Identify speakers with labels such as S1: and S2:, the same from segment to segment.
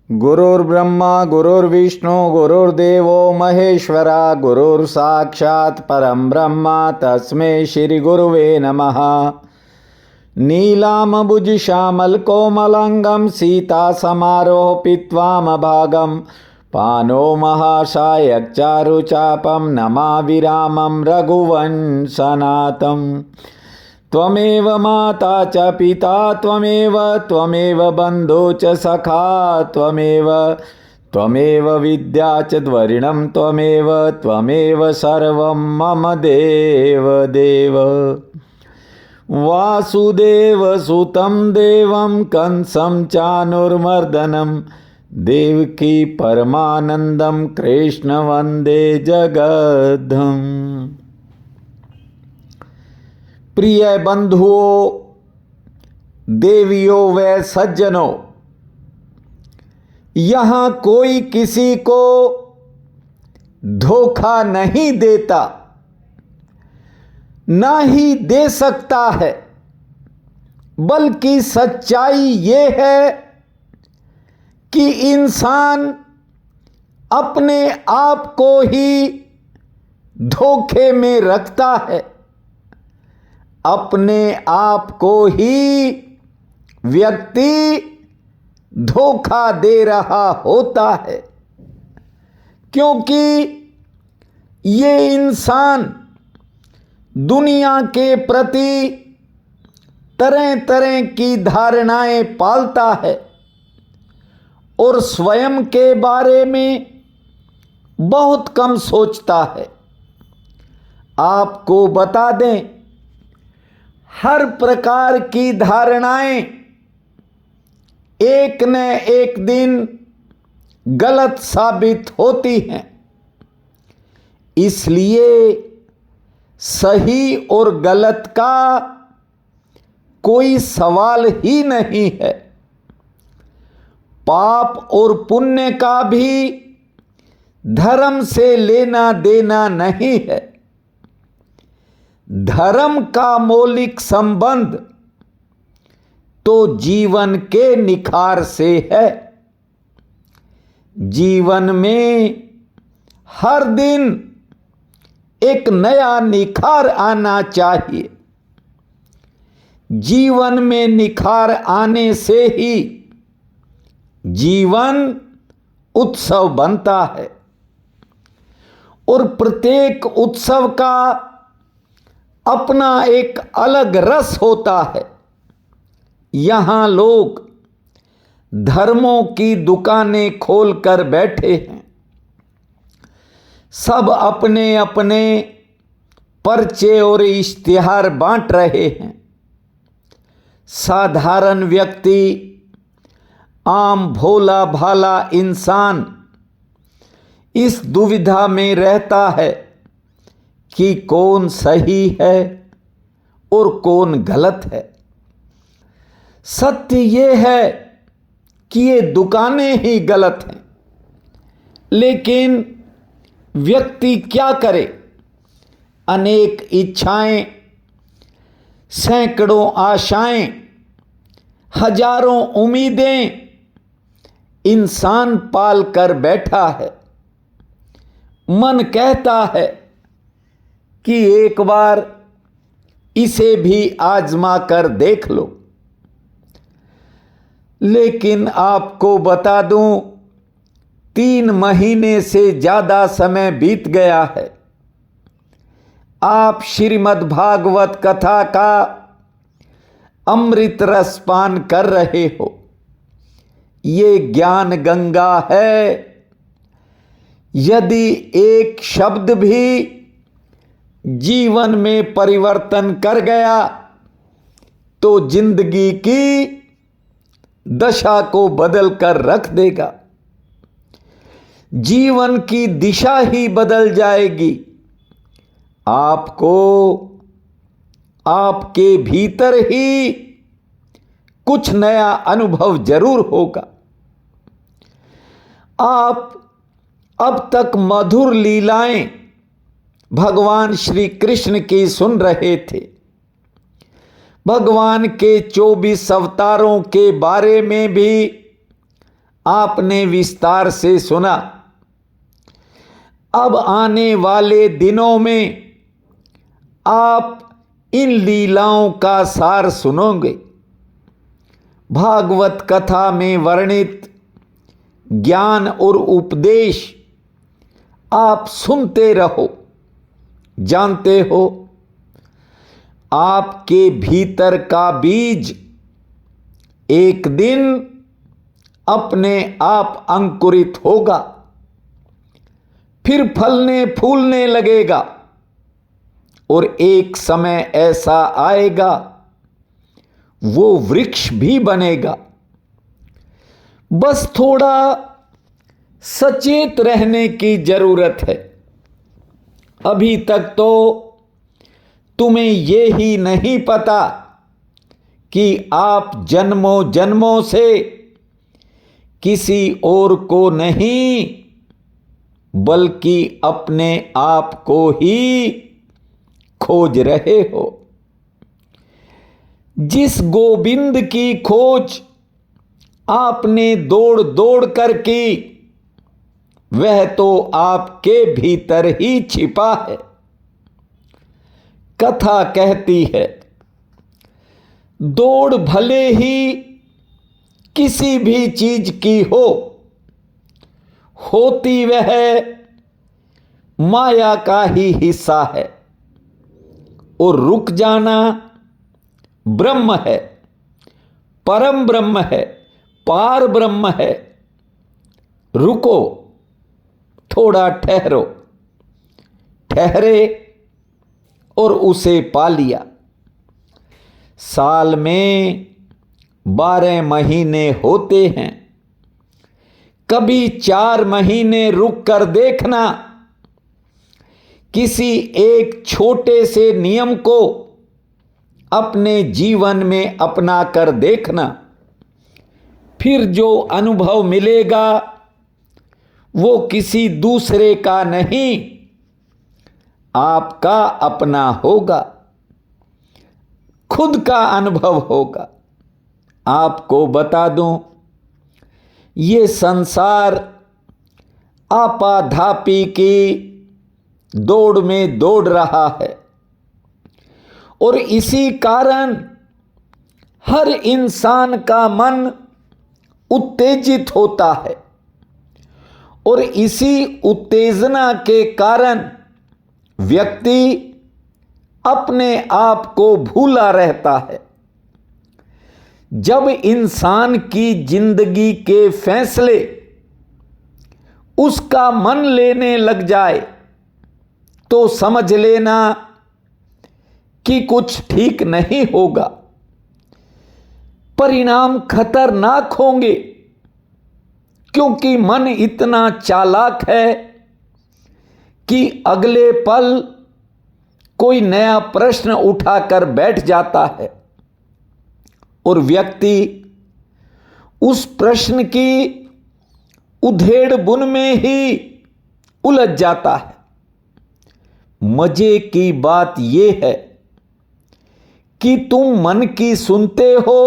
S1: गुरुर्ब्रह्मा गुरुर्विष्णु गुरुर्देवो महेश्वरा गुरुर्साक्षात् परं ब्रह्म तस्मै श्री गुरुवे नमः। नीलाम्बुजश्यामलकोमलांगं सीतासमारोपित्वामभागं पानो महासायकचारुचापं नमामि रामं रघुवंशनाथम्। त्वमेव माता च पिता त्वमेव बन्धो च सखा त्वमेव विद्या च द्वरिणं त्वमेव सर्वं मम देव। वासुदेवसुतं देवं कंसं चानुर्मर्दनं देवकी परमानन्दं कृष्ण वन्दे जगद्धाम। प्रिय बंधुओं, देवियों व सज्जनों, यहां कोई किसी को धोखा नहीं देता, ना ही दे सकता है, बल्कि सच्चाई ये है कि इंसान अपने आप को ही धोखे में रखता है, अपने आप को ही व्यक्ति धोखा दे रहा होता है, क्योंकि ये इंसान दुनिया के प्रति तरह तरह की धारणाएं पालता है और स्वयं के बारे में बहुत कम सोचता है। आपको बता दें, हर प्रकार की धारणाएं एक न एक दिन गलत साबित होती हैं, इसलिए सही और गलत का कोई सवाल ही नहीं है। पाप और पुण्य का भी धर्म से लेना देना नहीं है। धर्म का मौलिक संबंध तो जीवन के निखार से है। जीवन में हर दिन एक नया निखार आना चाहिए। जीवन में निखार आने से ही जीवन उत्सव बनता है और प्रत्येक उत्सव का अपना एक अलग रस होता है। यहां लोग धर्मों की दुकानें खोलकर बैठे हैं, सब अपने अपने पर्चे और इश्तिहार बांट रहे हैं। साधारण व्यक्ति, आम भोला भाला इंसान इस दुविधा में रहता है कि कौन सही है और कौन गलत है। सत्य ये है कि ये दुकानें ही गलत हैं, लेकिन व्यक्ति क्या करे? अनेक इच्छाएं, सैकड़ों आशाएं, हजारों उम्मीदें इंसान पाल कर बैठा है। मन कहता है कि एक बार इसे भी आजमा कर देख लो, लेकिन आपको बता दूं, 3 महीने से ज्यादा समय बीत गया है। आप श्रीमद् भागवत कथा का अमृत रस पान कर रहे हो। ये ज्ञान गंगा है। यदि एक शब्द भी जीवन में परिवर्तन कर गया तो जिंदगी की दशा को बदल कर रख देगा। जीवन की दिशा ही बदल जाएगी। आपको आपके भीतर ही कुछ नया अनुभव जरूर होगा। आप अब तक मधुर लीलाएं भगवान श्री कृष्ण की सुन रहे थे। भगवान के 24 अवतारों के बारे में भी आपने विस्तार से सुना। अब आने वाले दिनों में आप इन लीलाओं का सार सुनोगे। भागवत कथा में वर्णित ज्ञान और उपदेश आप सुनते रहो। जानते हो, आपके भीतर का बीज एक दिन अपने आप अंकुरित होगा, फिर फलने फूलने लगेगा और एक समय ऐसा आएगा वो वृक्ष भी बनेगा। बस थोड़ा सचेत रहने की जरूरत है। अभी तक तो तुम्हें ये ही नहीं पता कि आप जन्मों जन्मों से किसी और को नहीं बल्कि अपने आप को ही खोज रहे हो। जिस गोविंद की खोज आपने दौड़ दौड़ कर की, वह तो आपके भीतर ही छिपा है। कथा कहती है, दौड़ भले ही किसी भी चीज की हो, होती वह माया का ही हिस्सा है और रुक जाना ब्रह्म है, परम ब्रह्म है, पार ब्रह्म है। रुको, थोड़ा ठहरो। ठहरे और उसे पा लिया। साल में 12 महीने होते हैं। कभी 4 महीने रुक कर देखना, किसी एक छोटे से नियम को अपने जीवन में अपना कर देखना। फिर जो अनुभव मिलेगा वो किसी दूसरे का नहीं, आपका अपना होगा, खुद का अनुभव होगा। आपको बता दूं, ये संसार आपाधापी की दौड़ में दौड़ रहा है और इसी कारण हर इंसान का मन उत्तेजित होता है और इसी उत्तेजना के कारण व्यक्ति अपने आप को भूला रहता है। जब इंसान की जिंदगी के फैसले उसका मन लेने लग जाए तो समझ लेना कि कुछ ठीक नहीं होगा। परिणाम खतरनाक होंगे, क्योंकि मन इतना चालाक है कि अगले पल कोई नया प्रश्न उठाकर बैठ जाता है और व्यक्ति उस प्रश्न की उधेड़ बुन में ही उलझ जाता है। मजे की बात यह है कि तुम मन की सुनते हो,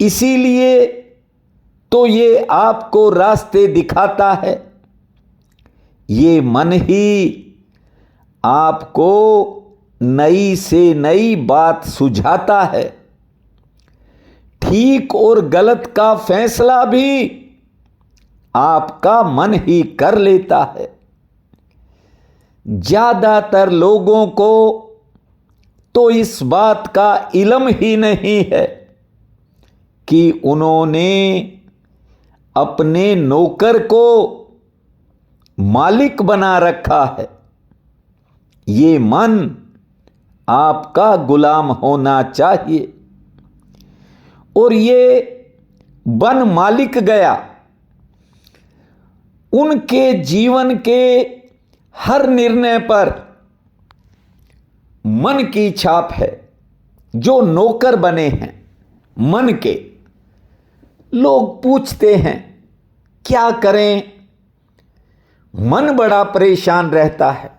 S1: इसीलिए तो ये आपको रास्ते दिखाता है। ये मन ही आपको नई से नई बात सुझाता है। ठीक और गलत का फैसला भी आपका मन ही कर लेता है। ज्यादातर लोगों को तो इस बात का इल्म ही नहीं है कि उन्होंने अपने नौकर को मालिक बना रखा है। ये मन आपका गुलाम होना चाहिए और ये बन मालिक गया। उनके जीवन के हर निर्णय पर मन की छाप है। जो नौकर बने हैं मन के, लोग पूछते हैं क्या करें, मन बड़ा परेशान रहता है।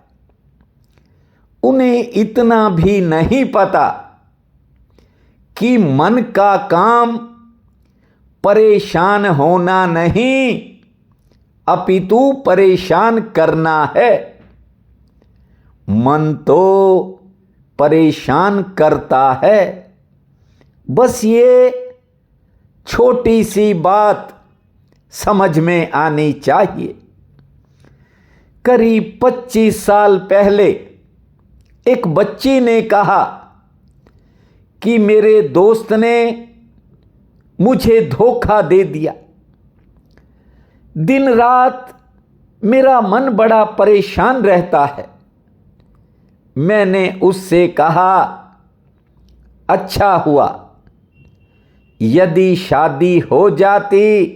S1: उन्हें इतना भी नहीं पता कि मन का काम परेशान होना नहीं, अपितु परेशान करना है। मन तो परेशान करता है। बस ये छोटी सी बात समझ में आनी चाहिए। करीब 25 साल पहले एक बच्ची ने कहा कि मेरे दोस्त ने मुझे धोखा दे दिया। दिन रात मेरा मन बड़ा परेशान रहता है। मैंने उससे कहा, अच्छा हुआ, यदि शादी हो जाती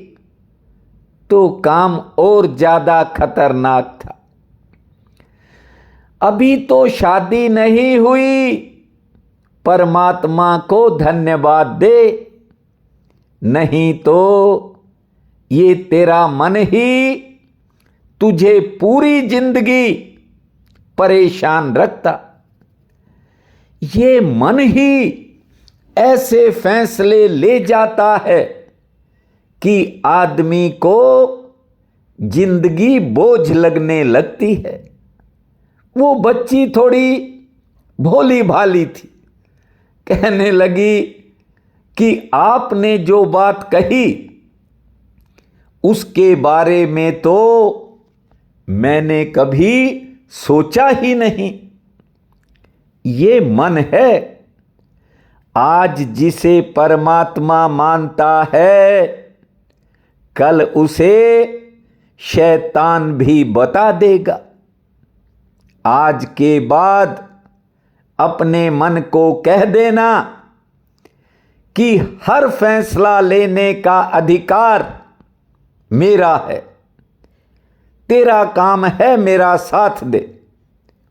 S1: तो काम और ज्यादा खतरनाक था। अभी तो शादी नहीं हुई, परमात्मा को धन्यवाद दे, नहीं तो ये तेरा मन ही तुझे पूरी जिंदगी परेशान रखता। ये मन ही ऐसे फैसले ले जाता है कि आदमी को जिंदगी बोझ लगने लगती है। वो बच्ची थोड़ी भोली भाली थी, कहने लगी कि आपने जो बात कही उसके बारे में तो मैंने कभी सोचा ही नहीं। ये मन है, आज जिसे परमात्मा मानता है कल उसे शैतान भी बता देगा। आज के बाद अपने मन को कह देना कि हर फैसला लेने का अधिकार मेरा है, तेरा काम है मेरा साथ दे,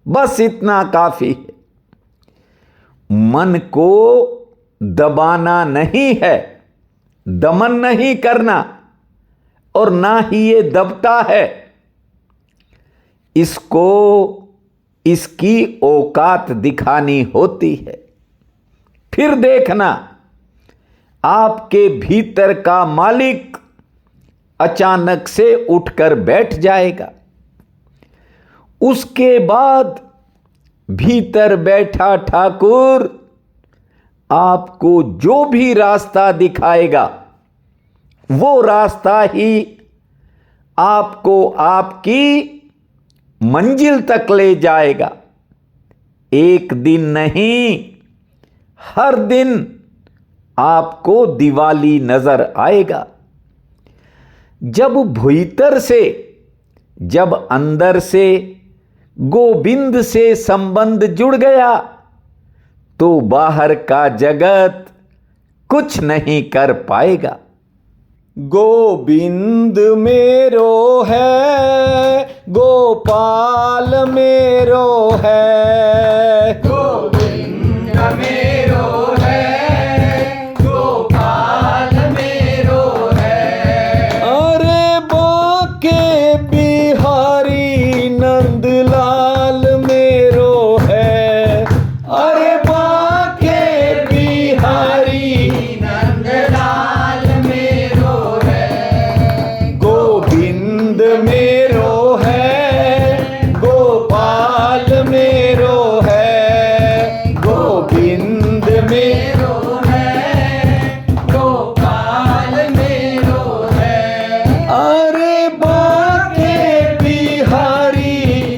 S1: बस इतना काफी है। मन को दबाना नहीं है, दमन नहीं करना, और ना ही ये दबता है। इसको इसकी औकात दिखानी होती है। फिर देखना आपके भीतर का मालिक अचानक से उठकर बैठ जाएगा। उसके बाद भीतर बैठा ठाकुर आपको जो भी रास्ता दिखाएगा वो रास्ता ही आपको आपकी मंजिल तक ले जाएगा। एक दिन नहीं, हर दिन आपको दिवाली नजर आएगा। जब भीतर से, जब अंदर से गोविंद से संबंध जुड़ गया तो बाहर का जगत कुछ नहीं कर पाएगा। गोविंद मेरो है, गोपाल मेरो है,
S2: गोविंद मेरो है, गोपाल मेरो है।
S1: अरे बाके बिहारी नंदलाल मेरो है,
S2: अरे बाके बिहारी नंदलाल मेरो है।
S1: गोविंद मेरो है, गोपाल मेरो है, गोविंद
S2: मेरो है, गोपाल मेरो है।
S1: अरे बाके बिहारी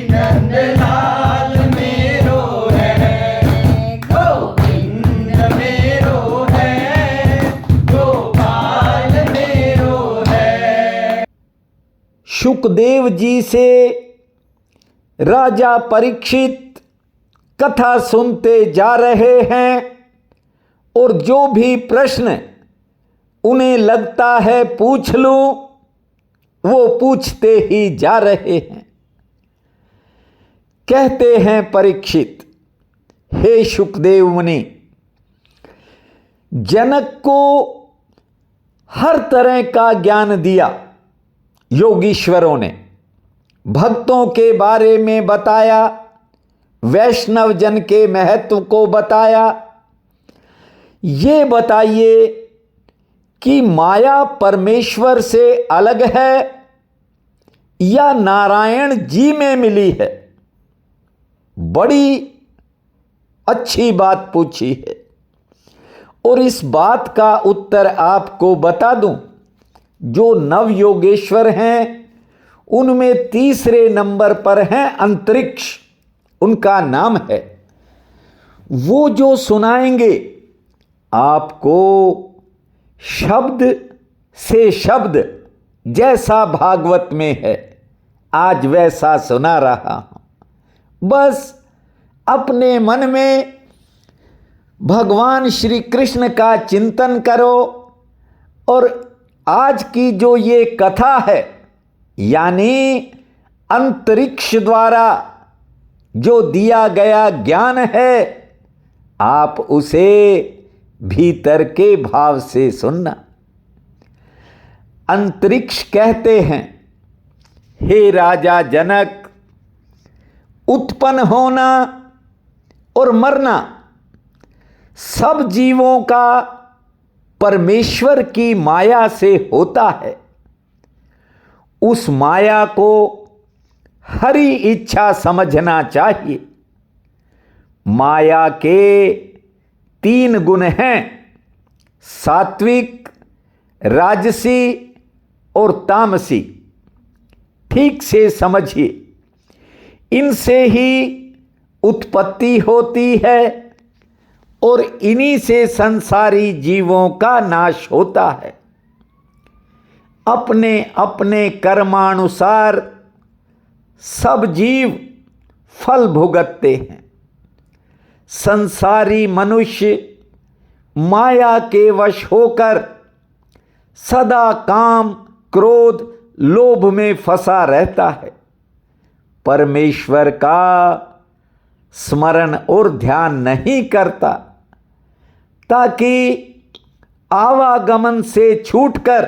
S2: नंदलाल मेरो है, गोविंद मेरो है, गोपाल मेरो है।
S1: शुकदेव जी से राजा परीक्षित कथा सुनते जा रहे हैं और जो भी प्रश्न उन्हें लगता है पूछ लूं वो पूछते ही जा रहे हैं। कहते हैं परीक्षित, हे शुकदेव मुनि, जनक को हर तरह का ज्ञान दिया योगीश्वरों ने, भक्तों के बारे में बताया, वैष्णव जन के महत्व को बताया। ये बताइए कि माया परमेश्वर से अलग है या नारायण जी में मिली है। बड़ी अच्छी बात पूछी है और इस बात का उत्तर आपको बता दूं, जो नवयोगेश्वर हैं उनमें तीसरे नंबर पर हैं अंतरिक्ष, उनका नाम है। वो जो सुनाएंगे आपको शब्द से शब्द, जैसा भागवत में है आज वैसा सुना रहा हूं। बस अपने मन में भगवान श्री कृष्ण का चिंतन करो और आज की जो ये कथा है, यानी अंतरिक्ष द्वारा जो दिया गया ज्ञान है, आप उसे भीतर के भाव से सुनना। अंतरिक्ष कहते हैं, हे राजा जनक, उत्पन्न होना और मरना सब जीवों का परमेश्वर की माया से होता है। उस माया को हरि इच्छा समझना चाहिए। माया के 3 गुण हैं, सात्विक, राजसी और तामसी। ठीक से समझिए, इनसे ही उत्पत्ति होती है और इन्हीं से संसारी जीवों का नाश होता है। अपने अपने कर्मानुसार सब जीव फल भुगतते हैं। संसारी मनुष्य माया के वश होकर सदा काम, क्रोध, लोभ में फंसा रहता है। परमेश्वर का स्मरण और ध्यान नहीं करता, ताकि आवागमन से छूटकर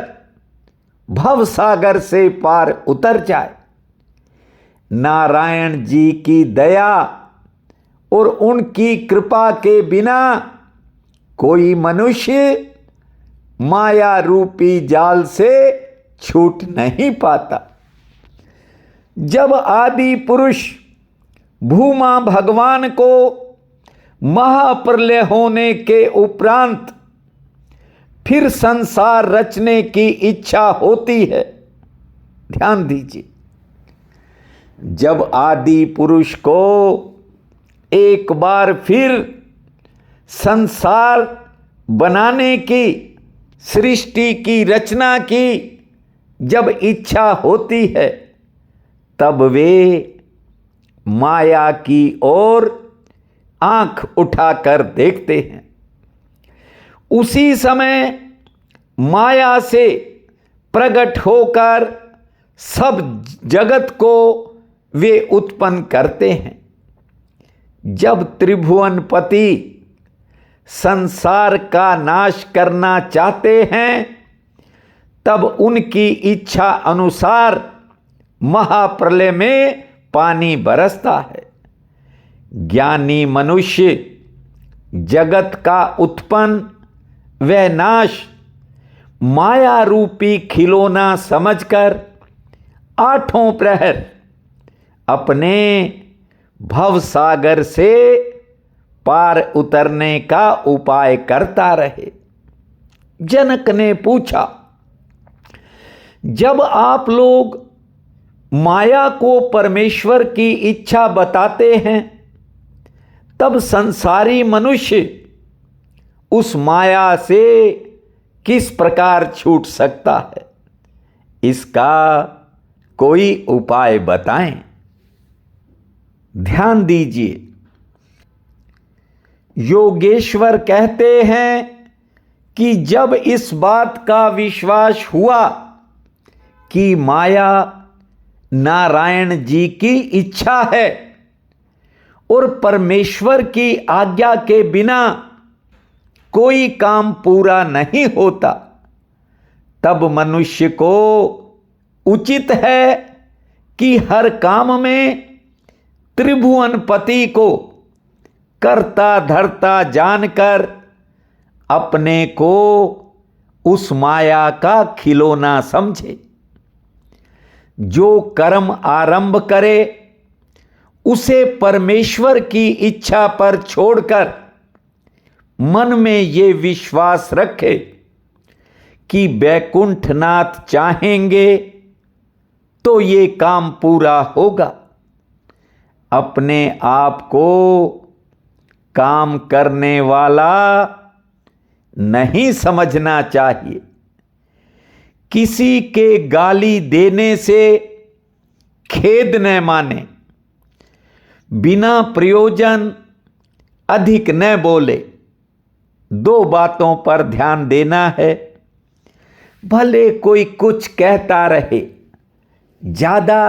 S1: भव सागर से पार उतर जाए। नारायण जी की दया और उनकी कृपा के बिना कोई मनुष्य माया रूपी जाल से छूट नहीं पाता। जब आदि पुरुष भूमा भगवान को महाप्रलय होने के उपरांत फिर संसार रचने की इच्छा होती है, ध्यान दीजिए, जब आदि पुरुष को एक बार फिर संसार बनाने की, सृष्टि की रचना की जब इच्छा होती है, तब वे माया की ओर आंख उठाकर देखते हैं। उसी समय माया से प्रकट होकर सब जगत को वे उत्पन्न करते हैं। जब त्रिभुवनपति संसार का नाश करना चाहते हैं, तब उनकी इच्छा अनुसार महाप्रलय में पानी बरसता है। ज्ञानी मनुष्य जगत का उत्पन्न व नाश माया रूपी खिलौना समझकर 8 प्रहर अपने भव सागर से पार उतरने का उपाय करता रहे। जनक ने पूछा, जब आप लोग माया को परमेश्वर की इच्छा बताते हैं, तब संसारी मनुष्य उस माया से किस प्रकार छूट सकता है? इसका कोई उपाय बताएं। ध्यान दीजिए, योगेश्वर कहते हैं कि जब इस बात का विश्वास हुआ कि माया नारायण जी की इच्छा है और परमेश्वर की आज्ञा के बिना कोई काम पूरा नहीं होता, तब मनुष्य को उचित है कि हर काम में त्रिभुवनपति को कर्ता धर्ता जानकर अपने को उस माया का खिलौना समझे। जो कर्म आरंभ करे उसे परमेश्वर की इच्छा पर छोड़कर मन में ये विश्वास रखे कि वैकुंठनाथ चाहेंगे तो ये काम पूरा होगा। अपने आप को काम करने वाला नहीं समझना चाहिए। किसी के गाली देने से खेद न माने। बिना प्रयोजन अधिक न बोले। दो बातों पर ध्यान देना है। भले कोई कुछ कहता रहे, ज़्यादा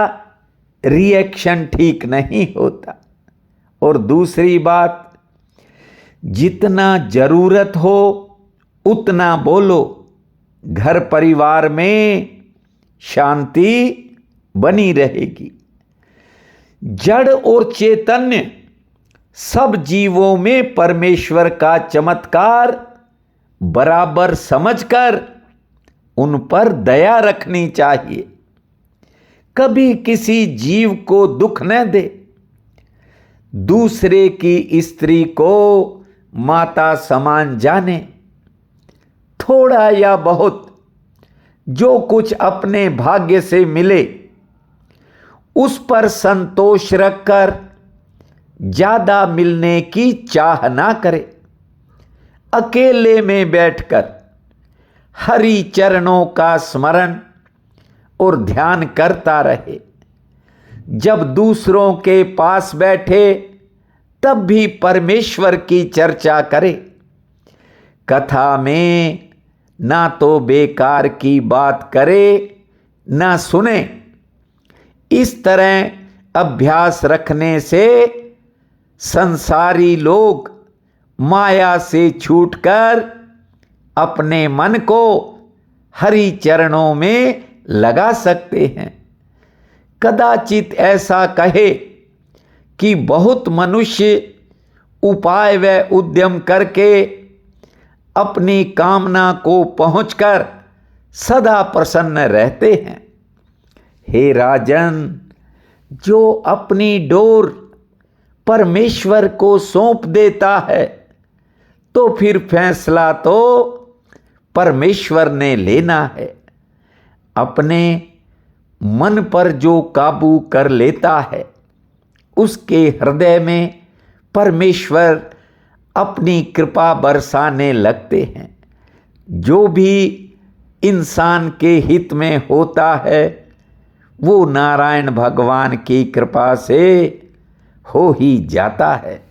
S1: रिएक्शन ठीक नहीं होता। और दूसरी बात, जितना जरूरत हो उतना बोलो। घर परिवार में शांति बनी रहेगी। जड़ और चैतन्य सब जीवों में परमेश्वर का चमत्कार बराबर समझकर उन पर दया रखनी चाहिए। कभी किसी जीव को दुख न दे। दूसरे की स्त्री को माता समान जाने। थोड़ा या बहुत जो कुछ अपने भाग्य से मिले उस पर संतोष रखकर ज्यादा मिलने की चाह ना करे। अकेले में बैठकर हरि चरणों का स्मरण और ध्यान करता रहे। जब दूसरों के पास बैठे तब भी परमेश्वर की चर्चा करे। कथा में ना तो बेकार की बात करे ना सुने। इस तरह अभ्यास रखने से संसारी लोग माया से छूटकर अपने मन को हरि चरणों में लगा सकते हैं। कदाचित ऐसा कहे कि बहुत मनुष्य उपाय व उद्यम करके अपनी कामना को पहुंचकर सदा प्रसन्न रहते हैं। हे राजन, जो अपनी डोर परमेश्वर को सौंप देता है तो फिर फैसला तो परमेश्वर ने लेना है। अपने मन पर जो काबू कर लेता है उसके हृदय में परमेश्वर अपनी कृपा बरसाने लगते हैं। जो भी इंसान के हित में होता है वो नारायण भगवान की कृपा से हो ही जाता है।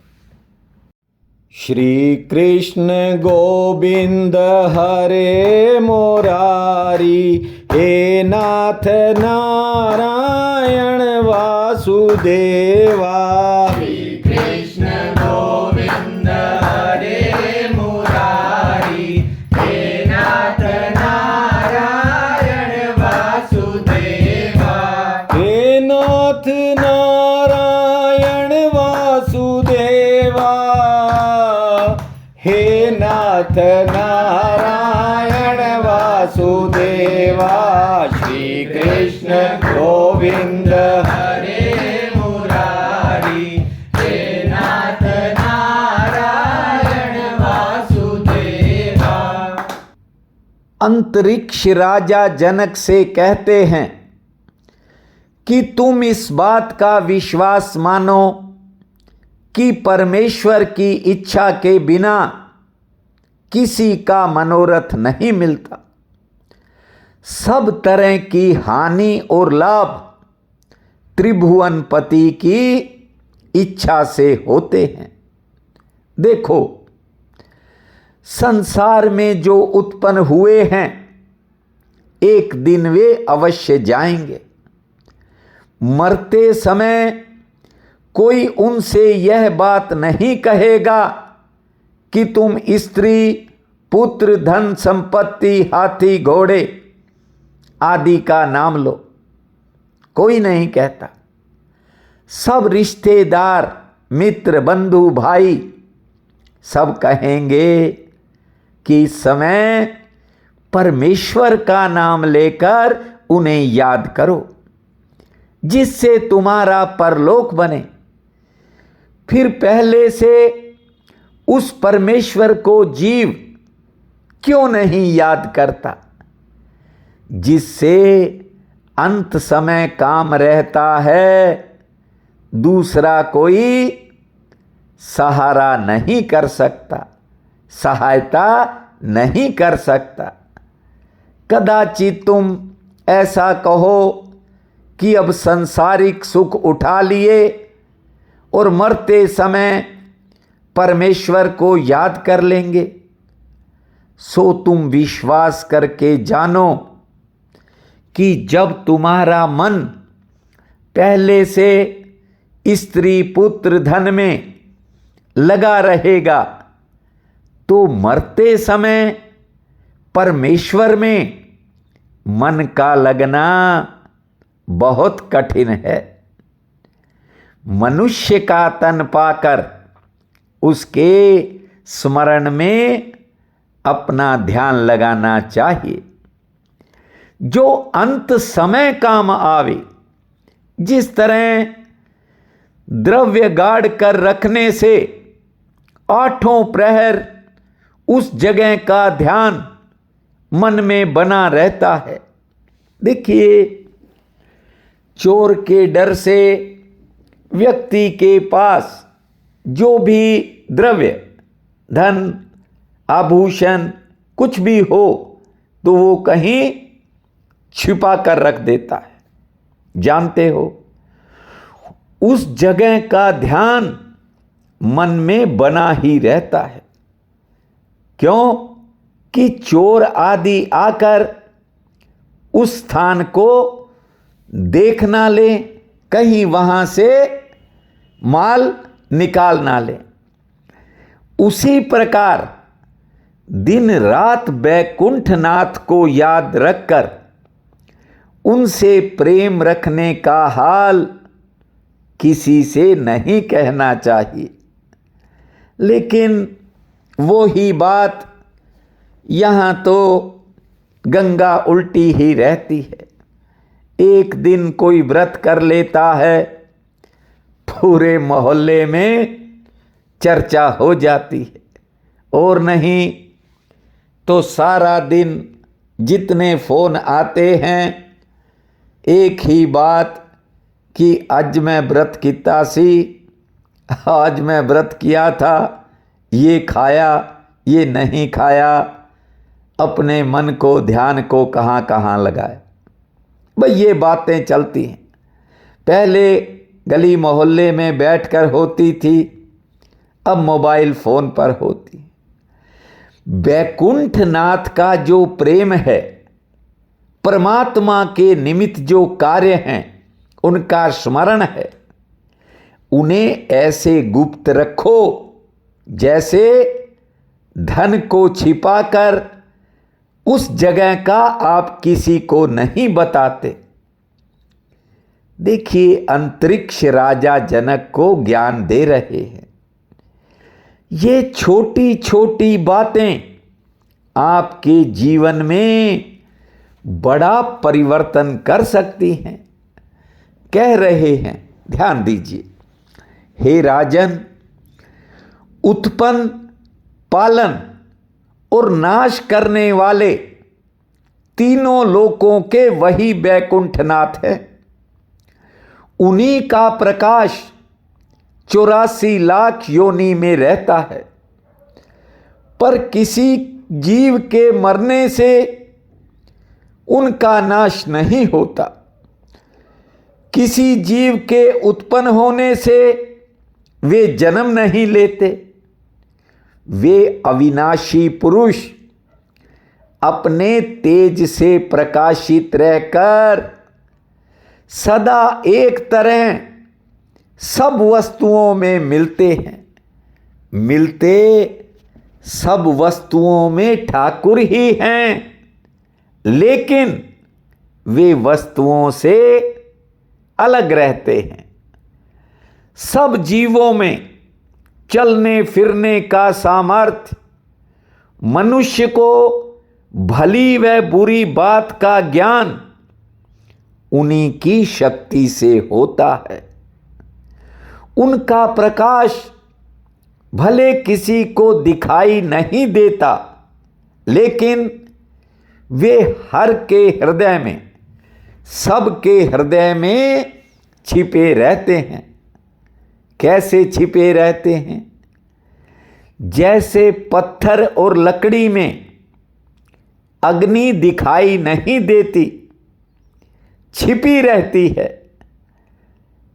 S2: श्री कृष्ण गोविंद हरे मुरारी, हे नाथ नारायण वासुदेवा। श्री कृष्ण गोविंद हरे मुरारी, हे नाथ नारायण वासुदेवा। हे नाथ नारायण वासुदेवा, हे नाथ नारायण वासुदेवा। श्री कृष्ण गोविंद हरे मुरारी, हे नाथ नारायण वासुदेवा।
S1: अंतरिक्ष राजा जनक से कहते हैं कि तुम इस बात का विश्वास मानो कि परमेश्वर की इच्छा के बिना किसी का मनोरथ नहीं मिलता। सब तरह की हानि और लाभ त्रिभुवनपति की इच्छा से होते हैं। देखो, संसार में जो उत्पन्न हुए हैं एक दिन वे अवश्य जाएंगे। मरते समय कोई उनसे यह बात नहीं कहेगा कि तुम स्त्री, पुत्र, धन, संपत्ति, हाथी, घोड़े आदि का नाम लो। कोई नहीं कहता। सब रिश्तेदार, मित्र, बंधु, भाई सब कहेंगे कि इस समय परमेश्वर का नाम लेकर उन्हें याद करो, जिससे तुम्हारा परलोक बने। फिर पहले से उस परमेश्वर को जीव क्यों नहीं याद करता, जिससे अंत समय काम रहता है, दूसरा कोई सहारा नहीं कर सकता, सहायता नहीं कर सकता। कदाचित तुम ऐसा कहो कि अब संसारिक सुख उठा लिए और मरते समय परमेश्वर को याद कर लेंगे। सो तुम विश्वास करके जानो कि जब तुम्हारा मन पहले से स्त्री पुत्र धन में लगा रहेगा, तो मरते समय परमेश्वर में मन का लगना बहुत कठिन है। मनुष्य का तन पाकर उसके स्मरण में अपना ध्यान लगाना चाहिए, जो अंत समय काम आवे। जिस तरह द्रव्य गाड़ कर रखने से आठों प्रहर उस जगह का ध्यान मन में बना रहता है। देखिए, चोर के डर से व्यक्ति के पास जो भी द्रव्य, धन, आभूषण कुछ भी हो तो वो कहीं छिपा कर रख देता है। जानते हो, उस जगह का ध्यान मन में बना ही रहता है। क्यों कि चोर आदि आकर उस स्थान को देख ना ले, कहीं वहां से माल निकाल ना ले। उसी प्रकार दिन रात बैकुंठनाथ को याद रखकर उनसे प्रेम रखने का हाल किसी से नहीं कहना चाहिए। लेकिन वो ही बात यहाँ तो गंगा उल्टी ही रहती है। एक दिन कोई व्रत कर लेता है, पूरे मोहल्ले में चर्चा हो जाती है, और नहीं तो सारा दिन जितने फोन आते हैं एक ही बात कि आज मैं व्रत किया सी, आज मैं व्रत किया था, ये खाया, ये नहीं खाया। अपने मन को, ध्यान को कहाँ कहाँ लगाए। भाई ये बातें चलती हैं। पहले गली मोहल्ले में बैठकर होती थी, अब मोबाइल फोन पर होती। बैकुंठनाथ का जो प्रेम है, परमात्मा के निमित्त जो कार्य हैं, उनका स्मरण है, उन्हें ऐसे गुप्त रखो जैसे धन को छिपाकर उस जगह का आप किसी को नहीं बताते। देखिए, अंतरिक्ष राजा जनक को ज्ञान दे रहे हैं। ये छोटी छोटी बातें आपके जीवन में बड़ा परिवर्तन कर सकती हैं। कह रहे हैं, ध्यान दीजिए, हे राजन, उत्पन्न, पालन और नाश करने वाले तीनों लोकों के वही बैकुंठनाथ है। उन्हीं का प्रकाश 84 लाख योनि में रहता है। पर किसी जीव के मरने से उनका नाश नहीं होता। किसी जीव के उत्पन्न होने से वे जन्म नहीं लेते। वे अविनाशी पुरुष अपने तेज से प्रकाशित रहकर सदा एक तरह सब वस्तुओं में मिलते हैं। मिलते सब वस्तुओं में ठाकुर ही हैं, लेकिन वे वस्तुओं से अलग रहते हैं। सब जीवों में चलने फिरने का सामर्थ्य मनुष्य को भली व बुरी बात का ज्ञान उन्हीं की शक्ति से होता है। उनका प्रकाश भले किसी को दिखाई नहीं देता, लेकिन वे हर के हृदय में, सबके हृदय में छिपे रहते हैं। कैसे छिपे रहते हैं? जैसे पत्थर और लकड़ी में अग्नि दिखाई नहीं देती, छिपी रहती है।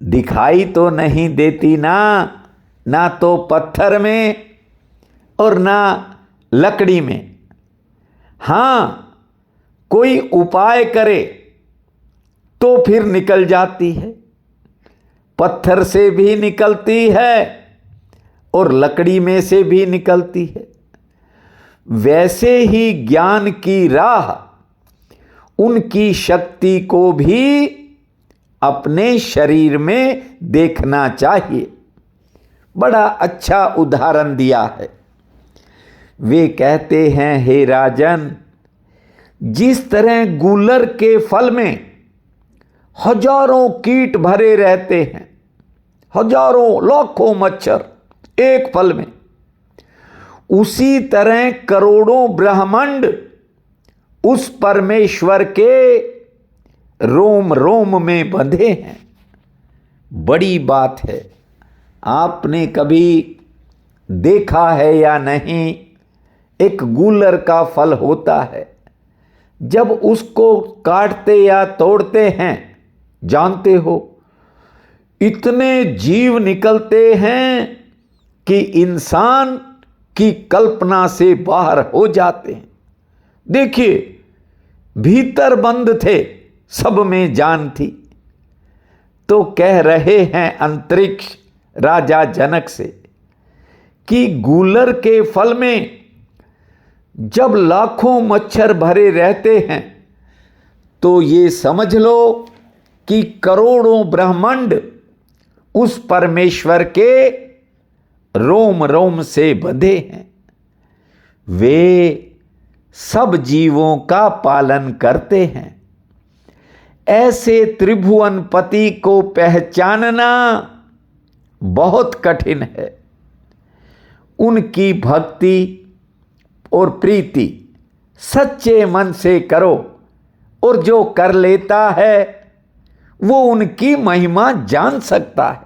S1: दिखाई तो नहीं देती ना तो पत्थर में और ना लकड़ी में। हाँ, कोई उपाय करे तो फिर निकल जाती है। पत्थर से भी निकलती है और लकड़ी में से भी निकलती है। वैसे ही ज्ञान की राह उनकी शक्ति को भी अपने शरीर में देखना चाहिए। बड़ा अच्छा उदाहरण दिया है। वे कहते हैं, हे राजन, जिस तरह गूलर के फल में हजारों कीट भरे रहते हैं, हजारों लाखों मच्छर एक फल में, उसी तरह करोड़ों ब्रह्मांड उस परमेश्वर के रोम रोम में बंधे हैं। बड़ी बात है। आपने कभी देखा है या नहीं, एक गूलर का फल होता है। जब उसको काटते या तोड़ते हैं, जानते हो, इतने जीव निकलते हैं कि इंसान की कल्पना से बाहर हो जाते हैं। देखिए, भीतर बंद थे, सब में जान थी। तो कह रहे हैं अंतरिक्ष राजा जनक से कि गूलर के फल में जब लाखों मच्छर भरे रहते हैं, तो ये समझ लो कि करोड़ों ब्रह्मांड उस परमेश्वर के रोम रोम से बंधे हैं। वे सब जीवों का पालन करते हैं। ऐसे त्रिभुवनपति को पहचानना बहुत कठिन है। उनकी भक्ति और प्रीति सच्चे मन से करो, और जो कर लेता है वो उनकी महिमा जान सकता है।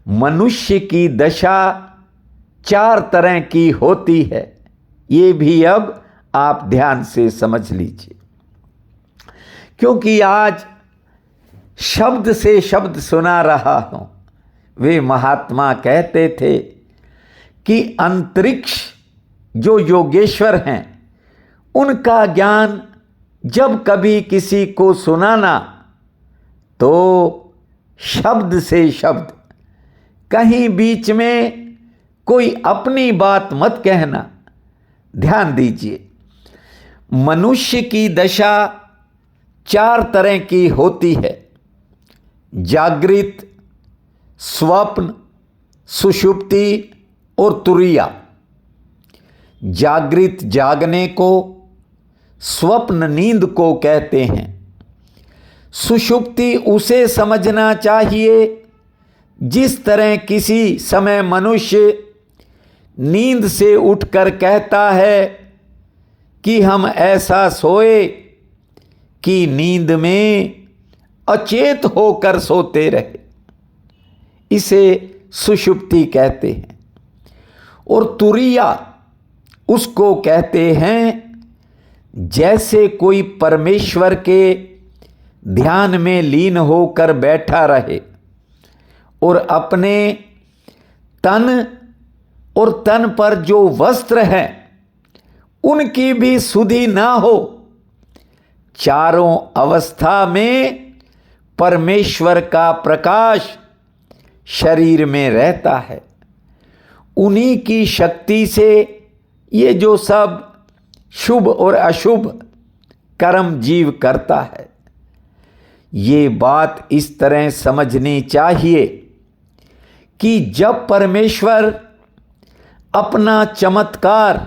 S1: मनुष्य की दशा 4 तरह की होती है, ये भी अब आप ध्यान से समझ लीजिए, क्योंकि आज शब्द से शब्द सुना रहा हूं। वे महात्मा कहते थे कि अंतरिक्ष जो योगेश्वर हैं, उनका ज्ञान जब कभी किसी को सुनाना, तो शब्द से शब्द, कहीं बीच में कोई अपनी बात मत कहना। ध्यान दीजिए, मनुष्य की दशा 4 तरह की होती है: जागृत, स्वप्न, सुषुप्ति और तुरीया। जागृत जागने को, स्वप्न नींद को कहते हैं। सुषुप्ति उसे समझना चाहिए जिस तरह किसी समय मनुष्य नींद से उठकर कहता है कि हम ऐसा सोए कि नींद में अचेत होकर सोते रहे, इसे सुषुप्ति कहते हैं। और तुरीया उसको कहते हैं जैसे कोई परमेश्वर के ध्यान में लीन होकर बैठा रहे और अपने तन और तन पर जो वस्त्र है उनकी भी सुधि ना हो। चारों अवस्था में परमेश्वर का प्रकाश शरीर में रहता है। उन्हीं की शक्ति से ये जो सब शुभ और अशुभ कर्म जीव करता है। ये बात इस तरह समझनी चाहिए कि जब परमेश्वर अपना चमत्कार